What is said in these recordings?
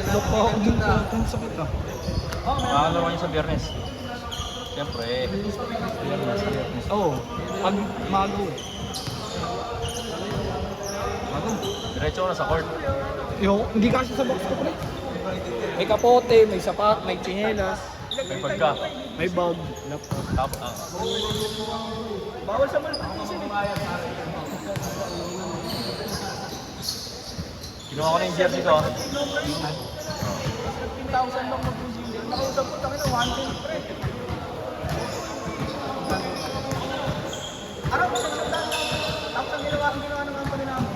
Look pa ako dun po. Ang sakit ah. Makakalawa niyo sa Biyernes. Siyempre. Oo. Pag mago. Mago. Diretso ko na sa court. Hindi kasi sa box ko pre. May kapote, may sapat, may tsinelas, May pagka. may bag, laptop. Tapos, Bawal sa malpatisan eh. kinuha ko na yung jersey ko. 15,000 lang mag-engineer. Nakausap ko tayo na 1K pre. Ano ba sa sandaan lang? Tapos ang ginawa ng company namin.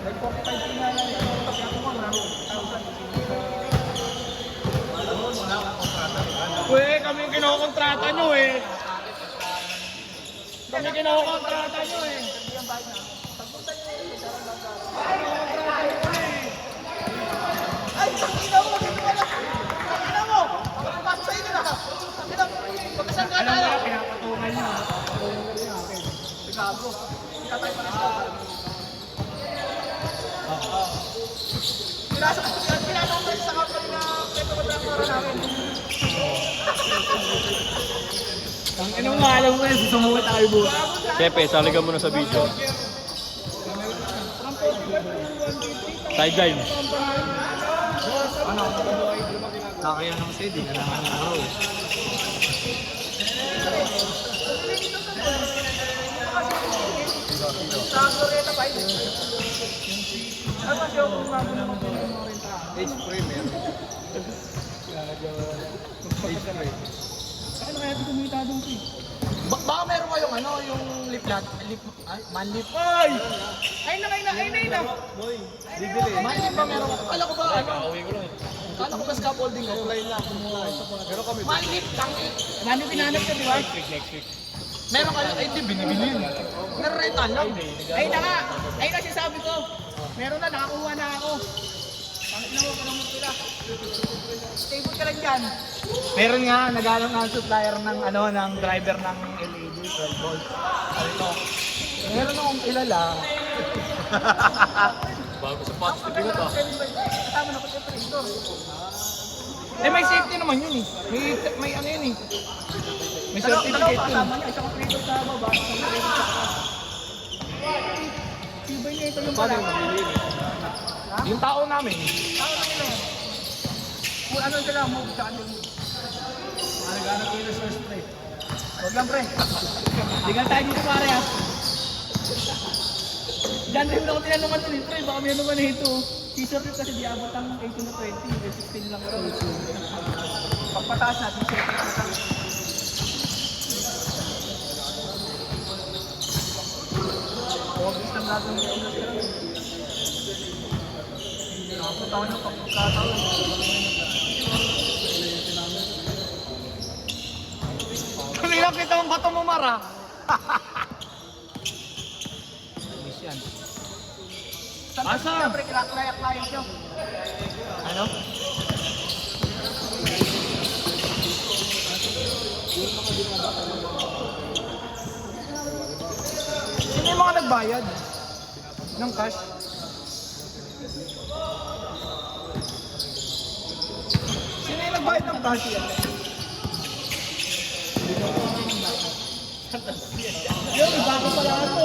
Like 45K na lang. Tapos ako mo, marami 1,000. Uy, kami yung kinokontrata nyo eh. Kami kinokontrata nyo eh. Ay, sakina mo! Sakina mo! Pagpapasok sa inyo na! Sakina mo! Pagkasang ka tayo! Pinapatungan nyo. Gago. Hindi ka tayo pa pinasok ko sa company na ito ko lang para namin. Ang inong alam mo yun, sumuha tayo buha. Chepe, saligan mo na sa video. Sideline. Ano? Nakaya ng CD, kailangan ng araw. Sa Glorieta pa ito. Ano ba siya kung bago naman pinag-morenta? Age premier. Age premier. Saan na kaya ito kumita doon ko eh? Baka meron kayong ano, yung lip man lip. Ay! Ay na! Boy, bibili. Man lip ba meron? Kala ko ba ano? Kala ko ba scaffolding offline lang. Pero kami. Man lip, tangit. Man lip pinanap ka, di ba? Next week. Meron kayo, ay di binibili yun. Naretan lang. Ay na nga, ay kasi sabi ko. Meron na, nakakuha na ako. Pangit na mo, panamot sila. Stable ka lang dyan. Meron nga, nagalang nga supplier ng ano, ng driver ng LED 12 volts. Sabi ko, meron akong kilala. Bago sa patch, tipigot ah. Kasama na ko sa operator. Eh may safety naman yun eh. May ano yun eh. May certificate yun. Kasama niya, isang operator sa baba, isang operator sa taas. Tibay niya ito yung pala. Yung tao namin. Tao namin yun. Kung ano sila, move sa kanil move. Naghanap ko yung resource pre. Huwag lang pre. Ligal tayo dito pare ha. Diyan rin ako tinanungan nun eh pre. Baka may ano man ito. T-shirt yun kasi di abot ang 18 na 20. 16 lang ito. Pagpataas na, t-shirt yun kasi. Huwag isang natin yung industry. Nakapot ako ng pagkakataon. Kumilang kita ang bato mo, Mara. Miss yan. Asa? Siyempre, kinakalayak-layak nyo. Ano? Sino yung mga nagbayad? Ng cash? Sino yung nagbayad ng cash yan? Yun, bago pala ako.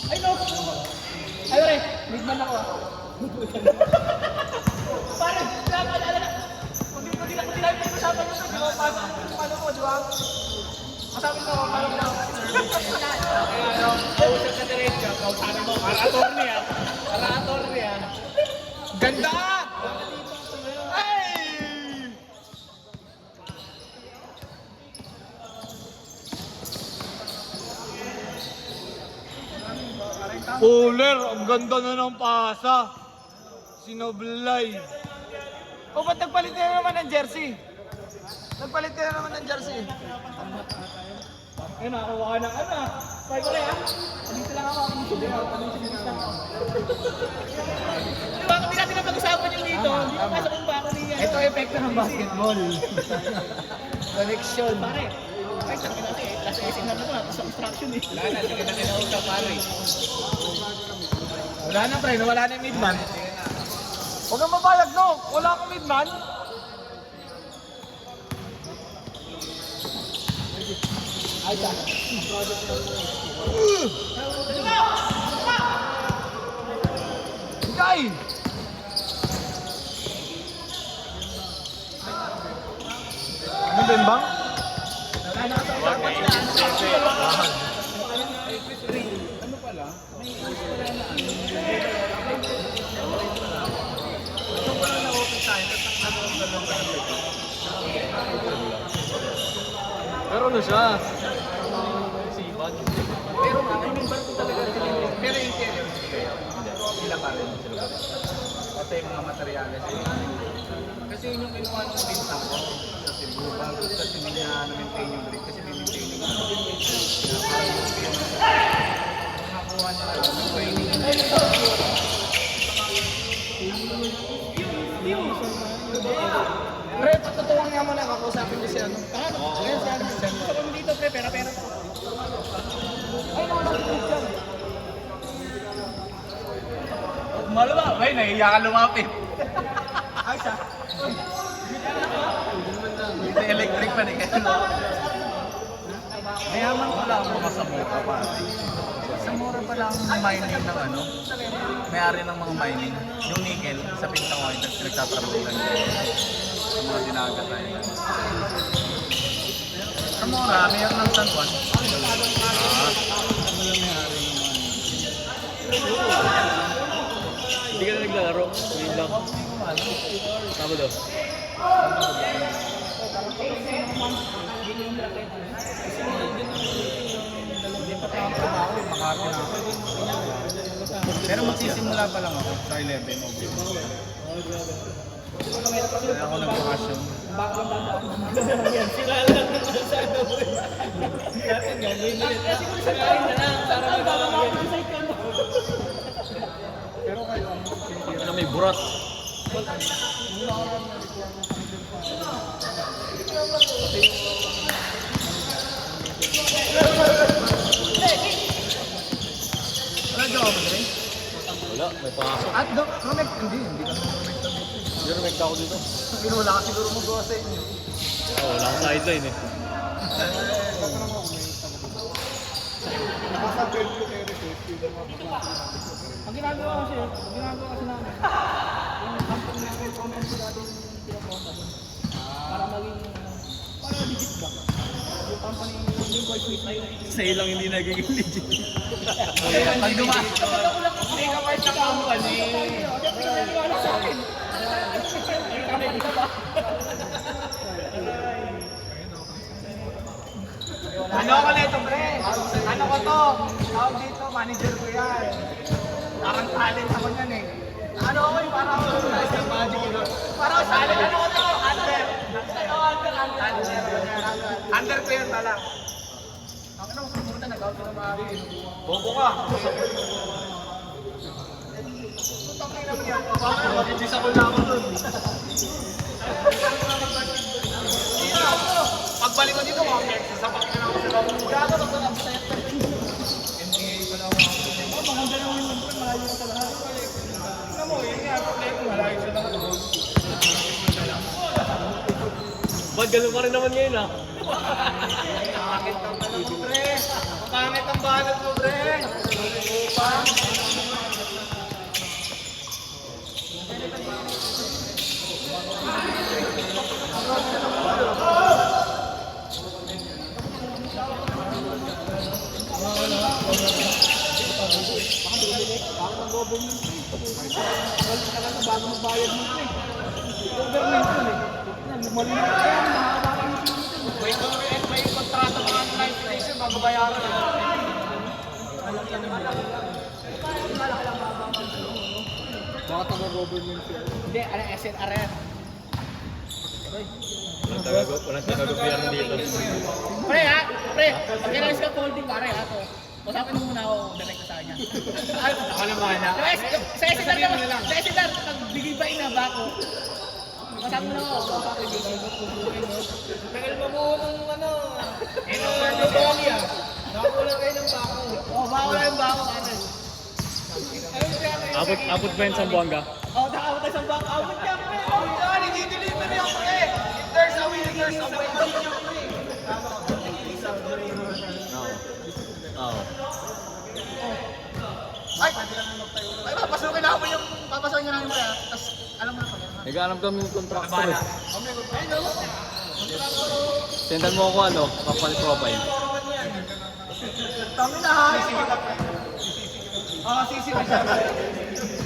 Ay, no. Ay, pre, bigman ako ah. Parang, naalala na. Kung di lang usapan nyo sa di ba? Paano ko, di ba? Masabi ko, paano ko lang. Kausap ka diretso, kausapin mo. Para attorney ah. Para attorney ah. Ganda! Uler, ang ganda na ng pasa. Sinoblay. O ba't nagpalit na naman ng jersey? Nagpalit na naman ng jersey. Ayun, nakakuha ka ng ano. Bye ko rin ha. Dito lang ako. Dito lang ako. Diba, kung di natin napag-usapan yung dito, hindi ko pasok kung bako niya. Ito epekto ng basketball. Connection. Pare, ay, sabi natin eh. Kasi isin na naman, sa construction eh. Wala na, sige na kinausap pare. Wala na pre, nawala na yung midman. Huwag kang mabayag, no? Wala akong midman. Higay! Ano din bang? Pero ano siya? Pero I mean, barko talaga sila. Pero yung interior, sila pa rin. Kasi yung mga materyales. Kasi yun yung kinuha ng pinta ko. Kasi bubang kasi hindi niya na-maintain yung brake. Kasi may-maintain yung nakakuha niya lang yung training. Pre, patutuwang nga mo na kakusapin ko si ano. Ngayon si ano. Gusto ko dito pre, pera-pera po. Ay, naman ako dyan. Malo ba? Ay, nahiya ka lumapit. Ay, siya. Hindi electric pa rin kayo. Mayaman pala ang mga sa mura pa. Sa mura pala ang mining ng ano. May-ari ng mga mining. Yung nickel, sa pintang ko, nagtatrabulan. Yung mga dinagat tayo. Sa mura, mayroon ng San Juan. Hindi ka na naglalaro. Hindi lang. Tama daw. Pero magsisimula pa lang ako sa 11. Kaya ako nag-vacation. Ano may burat? Wala jowa mo rin? Wala, may pasok. At connect, hindi ka connect. Hindi rumekta ako dito. Wala ka siguro magawa sa inyo. Oh, wala akong sideline eh. Ang ginagawa kasi namin, yung company natin pinaposa para maging, para legit ba? Yung company, yung voice with tayo. Sa'yo lang hindi nagiging legit. Pag dumaan, kapag ako lang kasi ka part ng company. Wala sa akin. Ano ako nito, pre? Ano ko to? Tawag dito, manager ko yan. Parang talent ako yan eh. Ano ako yung parang ako sa magic yun. Parang talent, ano ko to? Under. Under ko yan pala. Ang ano, pumunta, nag-out ko na maaari. Bobo ka! Putang ina mo yan. Bakit? Magigis ako na ako dun. Pagbalik ko dito, sasapak na ako sa loob. Gago na ko lang sa NBA pa lang ako. Maganda naman yung pre, malayo ka sa lahat. Tingnan mo, yun nga, problema, malayo sa lahat. Ba't ganun pa rin naman ngayon ah? Pangit ang ano mo, pre. Pangit ang banat mo, pre. Upang. Bago magbayad mo ito eh. Government yun eh. Maliit ka yan, mahaba ka yung may kontrata mga client station bago bayaran eh. Baka taga-government yun. Hindi, ano SNRF. Walang taga-gobyerno dito. Pre ha, pre, pag kailangan ka holding pare ha to. Usapin mo muna ako direct sa kanya. Ako naman na. Sa SNR naman, sa SNR, nagbigay ba ina ba ako? Usapin mo na ako. Tagal mo ng ano, Notolia. Nakakulang kayo ng bako. Oo, bako lang yung bako pare. Abot ba yun sa Buanga? Oo, nakaabot tayo sa back out ka, pre. Saan, i-deliver yan, pre. If there's a will, there's a way. Oo. Ay, papasukin na ako yung, papasukin na namin, pre. Tapos, alam mo na pag Nag-aanap kami ng contractor eh. Sendan mo ako ano, kapalit profile. Tama na, ha? Oo, sisi mo siya.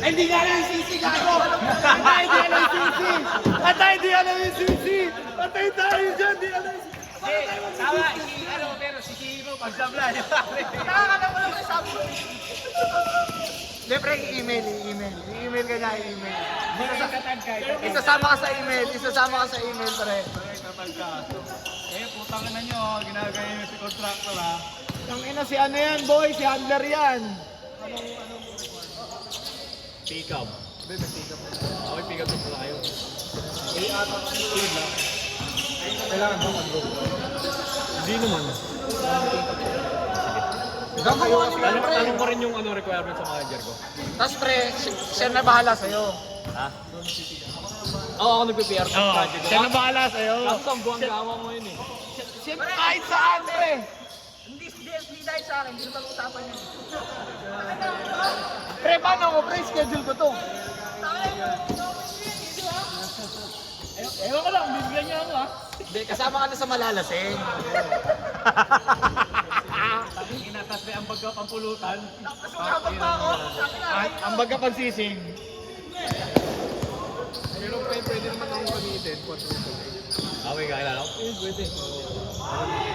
Ay, hindi nga lang yung sisi, gago! Patay, hindi alam yung sisi! Patay, hindi alam yung sisi! Patay tayo dyan, hindi alam yung sisi! Tama, pero si Hiro, pag-sabla, di ba? Nakakala mo lang sabi mo. Hindi, pre, i-email ka niya, i-email. Isasama ka sa email, pre. Eh, putang na nyo, ginagaya nyo si contractor ha. Ang ina si ano yan, boy, si handler yan. Pick up. Okay, pick up din pala kayo. Kailangan ba mag-go? Hindi naman. Tanong ko rin yung ano requirement sa manager ko. Tapos pre, siya na bahala sa'yo. Ha? Oo, ako nagpe-PR sa project ko. Siya na bahala sa'yo. Tapos ang buwang gawa mo yun eh. Siyempre kahit saan, pre. Hindi dahil sa akin, hindi na pag-usapan yun. Pre, paano ko? Pre, schedule ko to. Ewan ko lang, bibigyan niyo ako ha. Hindi, kasama ka na sa malalasing. Inatas na ang pagkapampulutan. Tapos magkabag pa ako. Ang baga pagsising. Pero pwede naman akong gamitin. Okay, kailan ako? Pwede.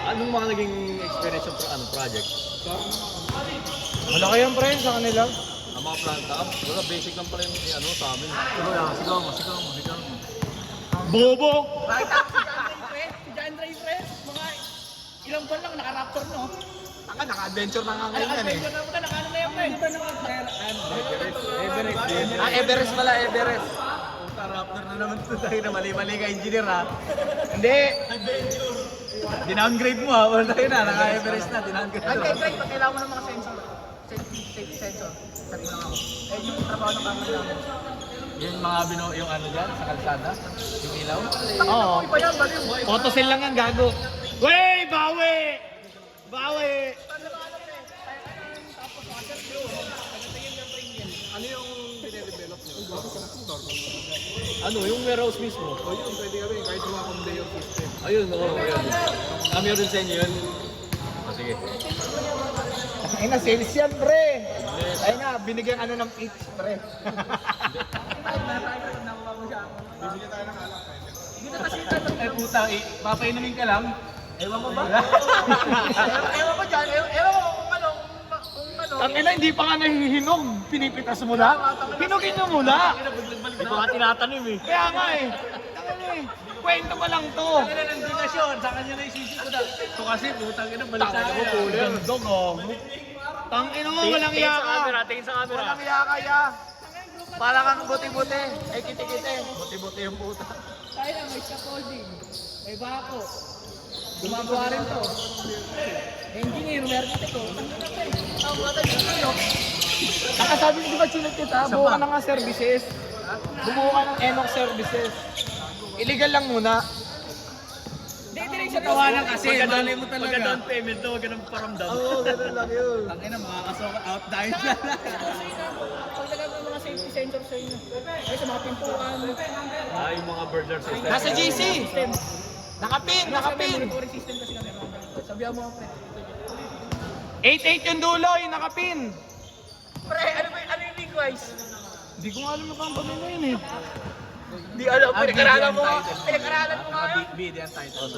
Anong mga naging experience yung project? Malaki yung pre sa kanila. Ang mga plant up, wala, basic lang pala yung ano sa amin. Sigaw mo. Bobo! Bakit si John Ray, pre? Mga ilang buwan lang naka-raptor, no? Naka-adventure na nga ngayon yan eh. Adventure na naka-ano na yan, pre? Everest pala, Everest. Raptor na naman ito tayo na mali-mali ka engineer ha. Hindi. Dinowngrade mo ha, wala tayo na, naka-Everest na, dinowngrade Ay, mo. pag kailangan mo ng mga sensor. Safety sensor. Sabi mo lang ako. Eh, yung trabaho ng camera namin. Yung mga yung ano dyan, sa kalsada, yung ilaw. Oo. Iba yan, baliw. Photocell lang ang gago. Wey! Bawi! Bawi! Ano yung dinedevelop nyo? Ano, yung warehouse mismo? O yun, pwede kami, kahit yung mga conveyor system. Ayun, oo, ayun. Kami rin sa inyo yun. Sige. Ay na, sales yan, pre. Ay nga, binigyan ano ng pitch, pre. Eh puta, papainumin ka lang. Ewan mo ba? Ewan mo dyan, ewan mo kung ano. Tangina, hindi pa nga nahihinog. Pinipitas mo na. Hinugin nyo muna. Hindi ko nga tinatanim eh. Kaya nga eh. Tangina eh. Kwento pa lang to. Tangina ng donasyon, sa kanya na isisi ko na. Ito kasi, putang ina, balik tayo. Tangina mo, puler. Dog oh. Tangina mo, walang iya ka. Tingin sa camera. Walang iya ka, ya. Para kang buti-buti. Ay, kiti-kiti. Buti-buti yung puta. Tayo na, may scaffolding, may bako. Gumagawa rin to. Engineer, meron ito. Nakasabi ko ba chilit kita, buo ka na nga services. Bumuo ka ng Enoch services. Illegal lang muna. Hindi, direct sa tawanan kasi. Pagka down payment to, huwag ka nang paramdam. Oo, ganun lang yun. Tangina, makakasok out dahil na. Pagdagan ng mga safety sensor sa inyo. Ay, sa mga pintuan. Yung mga burglar system. Nasa GC! Nakapin! Monitoring system kasi kami. Sabihan mo, pre. 8-8 yung dulo, yung nakapin. Pre, ano yung link-wise? Hindi ko nga alam yung company na yun eh. Hindi alam, pinag-aralan mo nga. Pinag-aralan mo nga yun. BD ang title.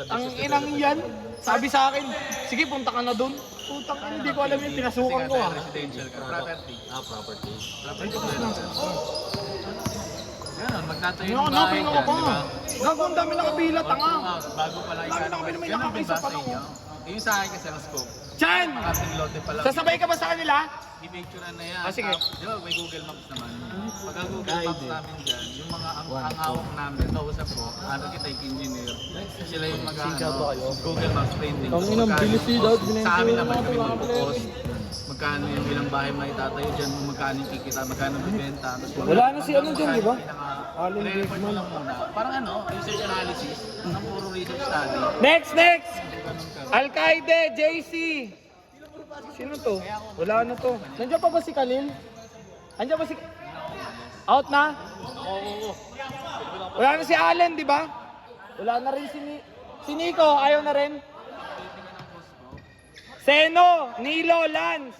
Ang inang yan, sabi sa akin, sige punta ka na doon. Putang ina, hindi ko alam yung pinasukan ko ah. Residential property. Property. Yan, magtatayo Ano, ng bahay hanapin ako dyan, pa. di ba? Gago, ang dami nakapila, tanga. Bago pala Dami nakapila, may nakapisa pa lang. Yung sa akin kasi ang scope. Chan! Kasing lote pa lang. Sasabay ka ba sa kanila? I-picturean na yan. Ah, sige. Di ba, may Google Maps naman. Pagka Google Maps namin dyan, yung mga ang hawak namin, kausap ko, architect engineer, sila yung Google Maps painting. Ang inang bilis daw, Sa amin naman kami mag-post. magkano yung ilang bahay may tatayo dyan, magkano yung kikita, magkano bibenta. Wala na si ano dyan, di ba? Allen Report mo Bigman. lang muna. Parang ano, research analysis, ng puro research study. Next! Alcaide, JC. Sino to? Wala na to. Nandiyan pa ba si Khalil? Nandiyan ba si... Out na? Oo. Wala na si Allen, di ba? Wala na rin si Nico, ayaw na rin. Seno, Nilo, Lance.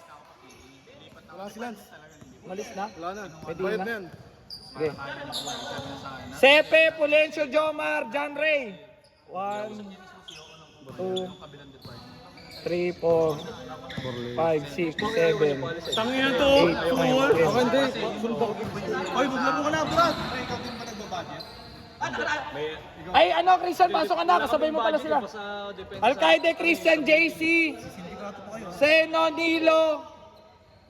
Wala si Lance. Malis na? Wala na. Pwede Bayad na. na yan. Okay. Sepe, Pulencio, Jomar, John Ray. 1, 2, 3, 4, 5, 6, 7, Tangina to. 8, 9, 10. Ako hindi. Oy, maglaro ka na, Brad. Ay, ano, Christian, pasok ka na. Kasabay mo pala sila. Alcaide, Christian, JC. Seno, Nilo.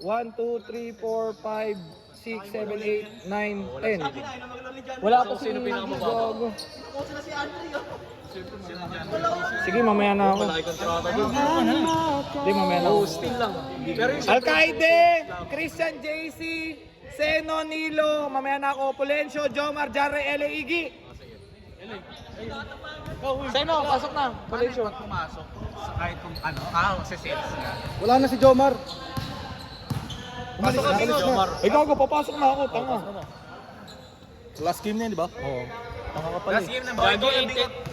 1, 2, 3, 4, 5, 6, 7, 8, 9, 10. Wala pa Sino pinakamababa? Gago. Sige, mamaya na ako. Malaki kontrata dun. Hindi, mamaya na ako. Still lang. Pero yung Alcaide, Christian, JC, Seno, Nilo, mamaya na ako. Pulencio, Jomar, Jarre, Ele, Iggy. Seno, pasok na. Pulencio. Pag pumasok, sa kahit kung ano, sa sales nga. Wala na si Jomar. Pasok ka, Umalis na. Jomar. Ay, gago, papasok na ako. Tanga. Last game na yan, di ba? Oo. Tanga ka pala. Last game na ba? Gagi,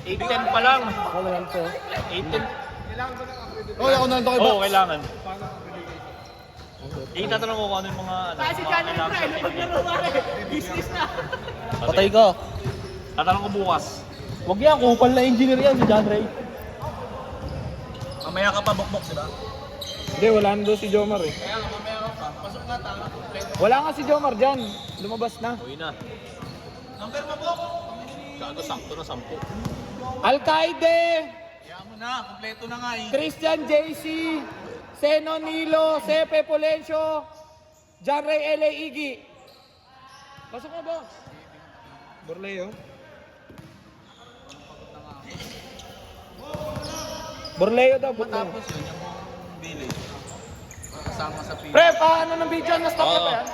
8-10 pa lang. Ako na lang to. 8-10. Oy, ako na lang to kay Oo, Box. kailangan. Itatanong ko kung ano yung mga... Kasi dyan na yung pre, maglaro pare. Business na. Patay ka. Tatanong ko bukas. Huwag yan, kupal na engineer yan si John Ray. Mamaya ka pa bukbok, di ba? Hindi, wala na doon si Jomar eh. Kaya nga, mamaya ka pa. Pasok nga, tama. Wala nga si Jomar dyan. Lumabas na. Uwi na. Number mo, bok. Gago, sakto na 10. Alcaide, Kaya mo na, kompleto na nga eh. Christian, JC, Seno, Nilo, Sepe, Pulencio, John Ray, Ele, Iggy. Pasok mo, boss. Borleo. Borleo daw, Borleo. Tapos yun, yung village. Kasama sa pila. Pre, paano ng video? Na-stop na ba yan?